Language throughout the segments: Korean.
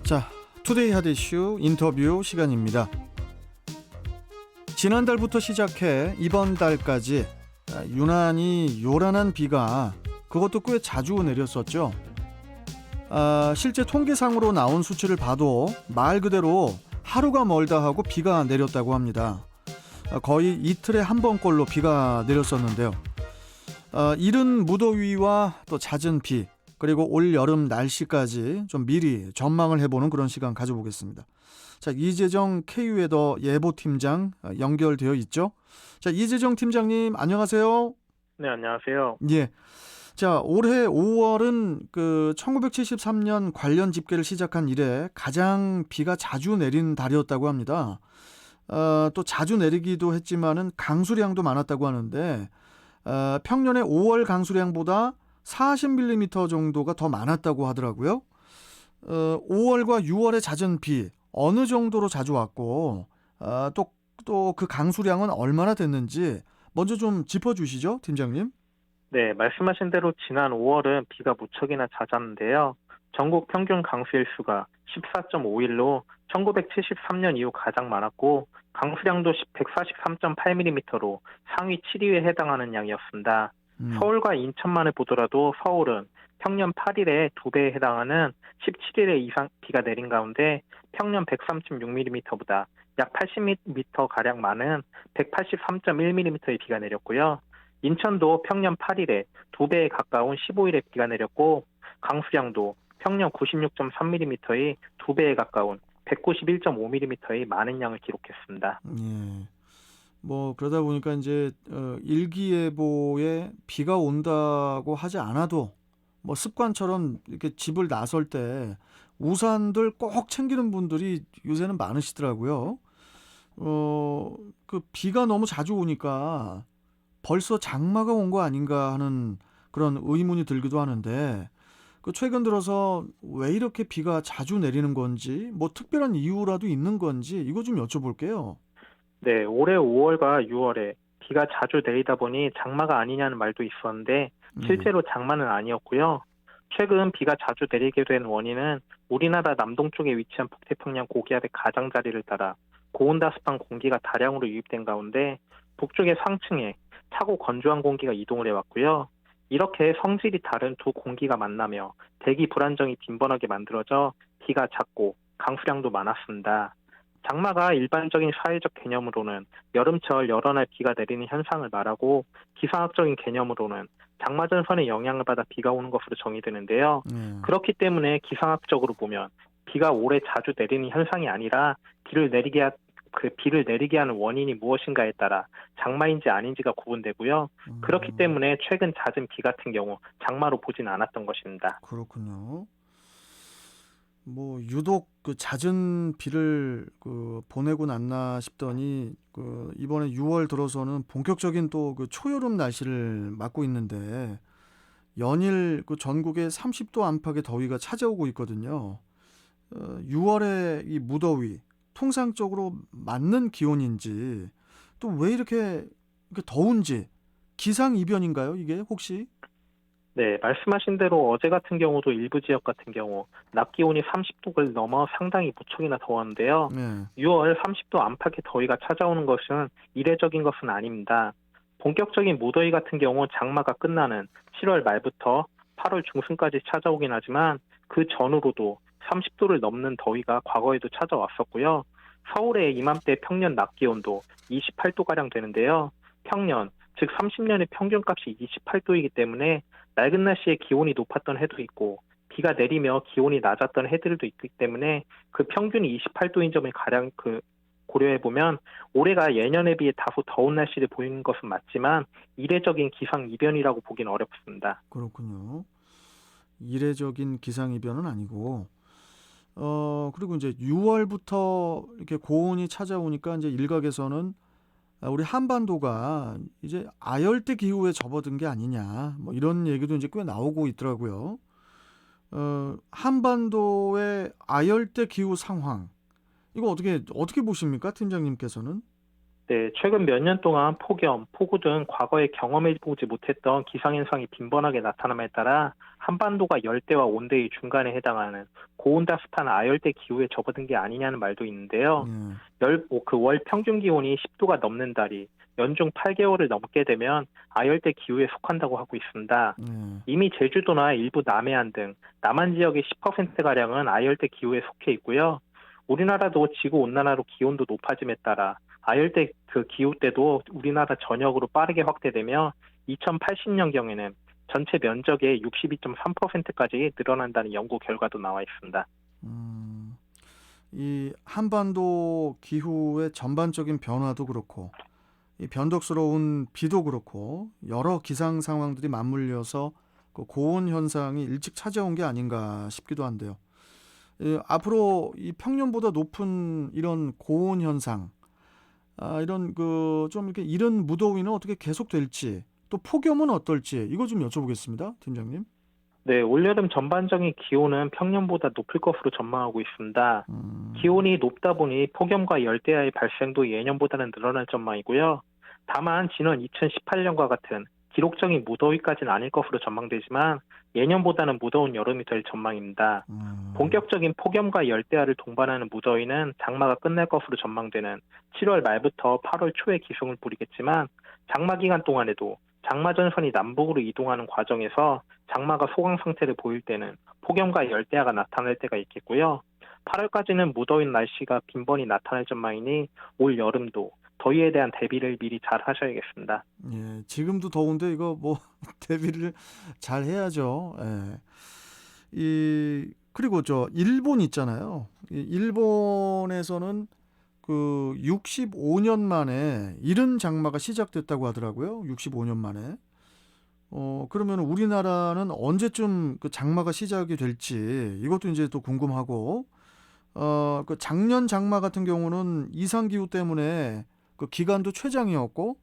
자, 투데이 핫 이슈 인터뷰 시간입니다. 지난달부터 시작해 이번 달까지 유난히 요란한 비가 그것도 꽤 자주 내렸었죠. 실제 통계상으로 나온 수치를 봐도 말 그대로 하루가 멀다 하고 비가 내렸다고 합니다. 거의 이틀에 한 번꼴로 비가 내렸었는데요. 이른 무더위와 또 잦은 비, 그리고 올 여름 날씨까지 좀 미리 전망을 해보는 그런 시간 가져보겠습니다. 자, 이재정 K웨더 예보팀장 연결되어 있죠. 자, 이재정 팀장님 안녕하세요. 네, 안녕하세요. 예. 자, 올해 5월은 1973년 관련 집계를 시작한 이래 가장 비가 자주 내린 달이었다고 합니다. 또 자주 내리기도 했지만은 강수량도 많았다고 하는데 평년의 5월 강수량보다 40mm 정도가 더 많았다고 하더라고요. 5월과 6월의 잦은 비 어느 정도로 자주 왔고 또 그 강수량은 얼마나 됐는지 먼저 좀 짚어주시죠, 팀장님. 네, 말씀하신 대로 지난 5월은 비가 무척이나 잦았는데요. 전국 평균 강수일수가 14.5일로 1973년 이후 가장 많았고 강수량도 143.8mm로 상위 7위에 해당하는 양이었습니다. 서울과 인천만을 보더라도 서울은 평년 8일에 2배에 해당하는 17일에 이상 비가 내린 가운데 평년 103.6mm보다 약 80mm가량 많은 183.1mm의 비가 내렸고요. 인천도 평년 8일에 2배에 가까운 15일에 비가 내렸고 강수량도 평년 96.3mm의 2배에 가까운 191.5mm의 많은 양을 기록했습니다. 예. 뭐 그러다 보니까 이제 일기예보에 비가 온다고 하지 않아도 뭐 습관처럼 이렇게 집을 나설 때 우산들 꼭 챙기는 분들이 요새는 많으시더라고요. 그 비가 너무 자주 오니까 벌써 장마가 온 거 아닌가 하는 그런 의문이 들기도 하는데 최근 들어서 왜 이렇게 비가 자주 내리는 건지 뭐 특별한 이유라도 있는 건지 이거 좀 여쭤볼게요. 네, 올해 5월과 6월에 비가 자주 내리다 보니 장마가 아니냐는 말도 있었는데 실제로 장마는 아니었고요. 최근 비가 자주 내리게 된 원인은 우리나라 남동쪽에 위치한 북태평양 고기압의 가장자리를 따라 고온다습한 공기가 다량으로 유입된 가운데 북쪽의 상층에 차고 건조한 공기가 이동을 해왔고요. 이렇게 성질이 다른 두 공기가 만나며 대기 불안정이 빈번하게 만들어져 비가 잦고 강수량도 많았습니다. 장마가 일반적인 사회적 개념으로는 여름철 여러 날 비가 내리는 현상을 말하고 기상학적인 개념으로는 장마전선의 영향을 받아 비가 오는 것으로 정의되는데요. 그렇기 때문에 기상학적으로 보면 비가 오래 자주 내리는 현상이 아니라 비를 내리게 하는 원인이 무엇인가에 따라 장마인지 아닌지가 구분되고요. 그렇기 때문에 최근 잦은 비 같은 경우 장마로 보진 않았던 것입니다. 그렇군요. 뭐 유독 그 잦은 비를 보내고 났나 싶더니 이번에 6월 들어서는 본격적인 또 그 초여름 날씨를 맞고 있는데 연일 전국에 30도 안팎의 더위가 찾아오고 있거든요. 6월의 이 무더위 통상적으로 맞는 기온인지 또 왜 이렇게 더운지 기상이변인가요, 이게 혹시? 네, 말씀하신 대로 어제 같은 경우도 일부 지역 같은 경우 낮 기온이 30도를 넘어 상당히 무척이나 더웠는데요. 6월 30도 안팎의 더위가 찾아오는 것은 이례적인 것은 아닙니다. 본격적인 무더위 같은 경우 장마가 끝나는 7월 말부터 8월 중순까지 찾아오긴 하지만 그 전후로도 30도를 넘는 더위가 과거에도 찾아왔었고요. 서울의 이맘때 평년 낮 기온도 28도가량 되는데요. 평년, 즉 30년의 평균값이 28도이기 때문에 맑은 날씨에 기온이 높았던 해도 있고 비가 내리며 기온이 낮았던 해들도 있기 때문에 그 평균이 28도인 점을 가량 고려해보면 올해가 예년에 비해 다소 더운 날씨를 보이는 것은 맞지만 이례적인 기상이변이라고 보기는 어렵습니다. 그렇군요. 이례적인 기상이변은 아니고 그리고 이제 6월부터 이렇게 고온이 찾아오니까 이제 일각에서는 우리 한반도가 이제 아열대 기후에 접어든 게 아니냐, 뭐 이런 얘기도 이제 꽤 나오고 있더라고요. 한반도의 아열대 기후 상황, 이거 어떻게 보십니까, 팀장님께서는? 네, 최근 몇 년 동안 폭염, 폭우 등 과거에 경험해보지 못했던 기상현상이 빈번하게 나타남에 따라 한반도가 열대와 온대의 중간에 해당하는 고온다습한 아열대 기후에 접어든 게 아니냐는 말도 있는데요. 예. 월 평균 기온이 10도가 넘는 달이 연중 8개월을 넘게 되면 아열대 기후에 속한다고 하고 있습니다. 예. 이미 제주도나 일부 남해안 등 남한 지역의 10%가량은 아열대 기후에 속해 있고요. 우리나라도 지구 온난화로 기온도 높아짐에 따라 아열대 그 기후 때도 우리나라 전역으로 빠르게 확대되며 2080년경에는 전체 면적의 62.3%까지 늘어난다는 연구 결과도 나와 있습니다. 음, 이 한반도 기후의 전반적인 변화도 그렇고 이 변덕스러운 비도 그렇고 여러 기상 상황들이 맞물려서 그 고온 현상이 일찍 찾아온 게 아닌가 싶기도 한데요. 앞으로 이 평년보다 높은 이런 고온 현상, 이런 그 좀 이렇게 이른 무더위는 어떻게 계속될지, 또 폭염은 어떨지 이거 좀 여쭤보겠습니다, 팀장님. 네, 올여름 전반적인 기온은 평년보다 높을 것으로 전망하고 있습니다. 기온이 높다 보니 폭염과 열대야의 발생도 예년보다는 늘어날 전망이고요. 다만 지난 2018년과 같은 기록적인 무더위까지는 아닐 것으로 전망되지만 예년보다는 무더운 여름이 될 전망입니다. 본격적인 폭염과 열대야를 동반하는 무더위는 장마가 끝날 것으로 전망되는 7월 말부터 8월 초에 기승을 부리겠지만 장마 기간 동안에도 장마 전선이 남북으로 이동하는 과정에서 장마가 소강 상태를 보일 때는 폭염과 열대야가 나타날 때가 있겠고요. 8월까지는 무더운 날씨가 빈번히 나타날 전망이니 올 여름도 더위에 대한 대비를 미리 잘 하셔야겠습니다. 예, 지금도 더운데 이거 뭐 대비를 잘 해야죠. 예. 그리고 저 일본 있잖아요. 일본에서는 그 65년 만에 이른 장마가 시작됐다고 하더라고요. 65년 만에. 그러면 우리나라는 언제쯤 그 장마가 시작이 될지 이것도 이제 또 궁금하고, 그 작년 장마 같은 경우는 이상 기후 때문에 그 기간도 최장이었고,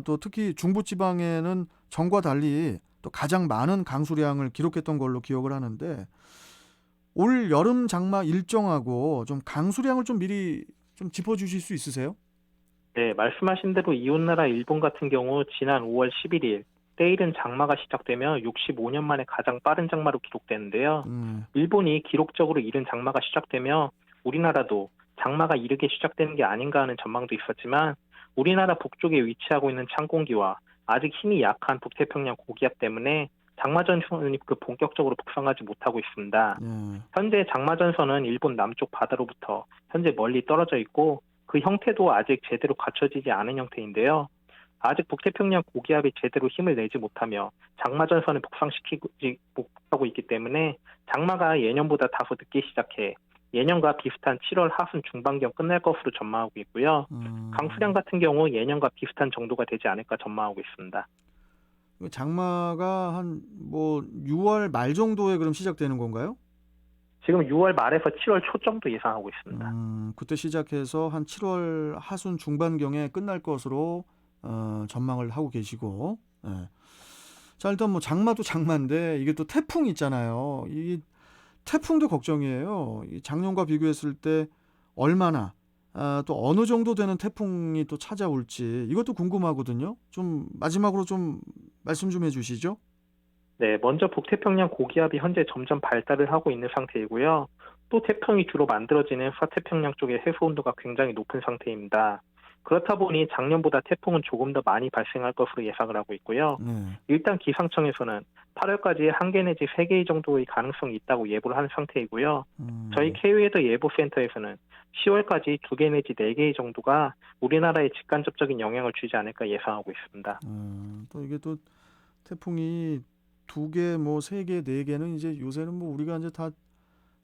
또 특히 중부지방에는 전과 달리 또 가장 많은 강수량을 기록했던 걸로 기억을 하는데, 올 여름 장마 일정하고 좀 강수량을 좀 미리 좀 짚어주실 수 있으세요? 네, 말씀하신 대로 이웃나라 일본 같은 경우 지난 5월 11일 때이른 장마가 시작되며 65년 만에 가장 빠른 장마로 기록되는데요. 일본이 기록적으로 이른 장마가 시작되며 우리나라도 장마가 이르게 시작되는 게 아닌가 하는 전망도 있었지만 우리나라 북쪽에 위치하고 있는 찬 공기와 아직 힘이 약한 북태평양 고기압 때문에 장마전선이 그 본격적으로 북상하지 못하고 있습니다. 현재 장마전선은 일본 남쪽 바다로부터 현재 멀리 떨어져 있고 그 형태도 아직 제대로 갖춰지지 않은 형태인데요. 아직 북태평양 고기압이 제대로 힘을 내지 못하며 장마전선을 북상시키지 못하고 있기 때문에 장마가 예년보다 다소 늦게 시작해 예년과 비슷한 7월 하순 중반경 끝날 것으로 전망하고 있고요. 강수량 같은 경우 예년과 비슷한 정도가 되지 않을까 전망하고 있습니다. 장마가 한 뭐 6월 말 정도에 그럼 시작되는 건가요? 지금 6월 말에서 7월 초 정도 예상하고 있습니다. 그때 시작해서 한 7월 하순 중반경에 끝날 것으로 전망을 하고 계시고, 예. 자, 일단 뭐 장마도 장마인데 이게 또 태풍 있잖아요. 이 태풍도 걱정이에요. 이 작년과 비교했을 때 얼마나, 또 어느 정도 되는 태풍이 또 찾아올지 이것도 궁금하거든요. 좀 마지막으로 좀 말씀 좀 해주시죠. 네, 먼저 북태평양 고기압이 현재 점점 발달을 하고 있는 상태이고요. 또 태풍이 주로 만들어지는 서태평양 쪽의 해수 온도가 굉장히 높은 상태입니다. 그렇다 보니 작년보다 태풍은 조금 더 많이 발생할 것으로 예상을 하고 있고요. 일단 기상청에서는 8월까지 1개 내지 3개 정도의 가능성이 있다고 예보를 한 상태이고요. 저희 KU에도 예보센터에서는 10월까지 2개 내지 4개 정도가 우리나라에 직간접적인 영향을 주지 않을까 예상하고 있습니다. 또 이게 또 태풍이 2개, 뭐 3개, 4개는 이제 요새는 뭐 우리가 이제 다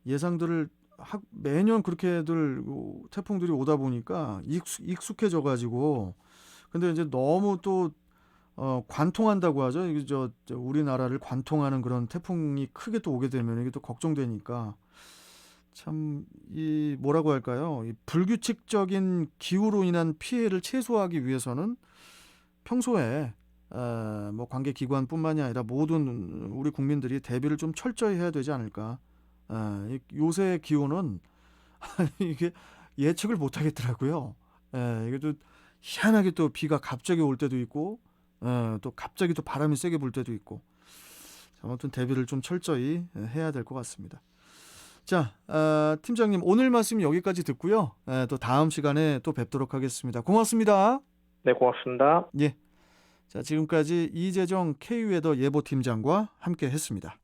예상들을 매년 그렇게들 태풍들이 오다 보니까 익숙해져 가지고, 근데 이제 너무 또 관통한다고 하죠. 이게 저 우리나라를 관통하는 그런 태풍이 크게 또 오게 되면 이게 또 걱정되니까 참 이 뭐라고 할까요? 이 불규칙적인 기후로 인한 피해를 최소화하기 위해서는 평소에 뭐 관계 기관뿐만이 아니라 모든 우리 국민들이 대비를 좀 철저히 해야 되지 않을까. 요새 기온은 이게 예측을 못 하겠더라고요. 이게 또 희한하게 또 비가 갑자기 올 때도 있고 또 갑자기 또 바람이 세게 불 때도 있고 아무튼 대비를 좀 철저히 해야 될 것 같습니다. 자, 팀장님 오늘 말씀 여기까지 듣고요. 또 다음 시간에 또 뵙도록 하겠습니다. 고맙습니다. 네, 고맙습니다. 예. 자, 지금까지 이재정 K웨더 예보팀장과 함께 했습니다.